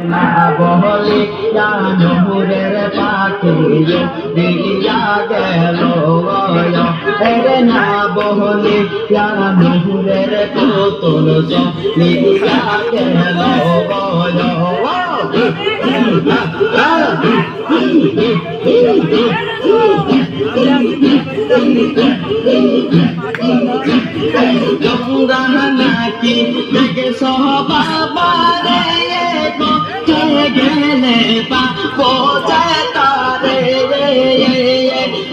না বলে নূরের পাখি দিয়া গেল এরে না বলে নূরের পুতুল দিয়া গেল গঙ্গা নাকি দেখে সহবাবারে গেলে পাবো তারে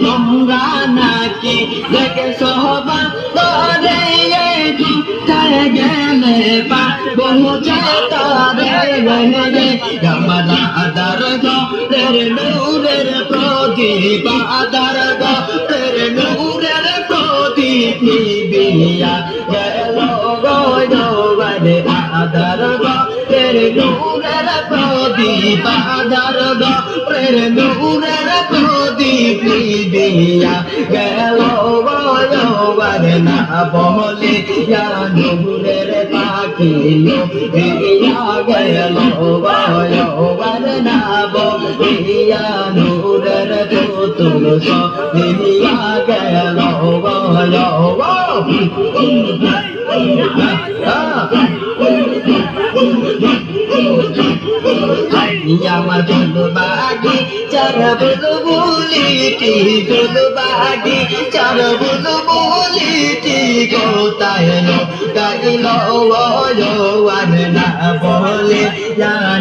গঙ্গা নাকি দেখে সহবাবারে গেলে পাবো তারে গমলা আদার গের নূরের প্রদীপ আদার গের নূরের প্রদীপ বিয়া গেল গৌরবরে আদার গের নূরের প্রদীপ আদার গের নূরের প্রদীপ বিয়া গেল গৌরবরে না বলে নূরের পাখি বিয়া গেল গৌরবরে না বলে নূরের পুতুল বিয়া গেল আমার বুলবাগি চার বুলবুলিটি বুলবাগি চার বুলবুলিটি কোথায় গাইল না বলে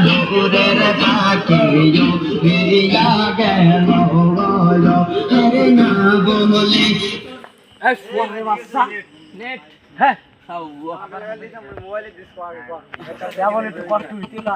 নূরের পাখি বিয়া গেল না বলে নেট হ্যাঁ মোবাইলে দিস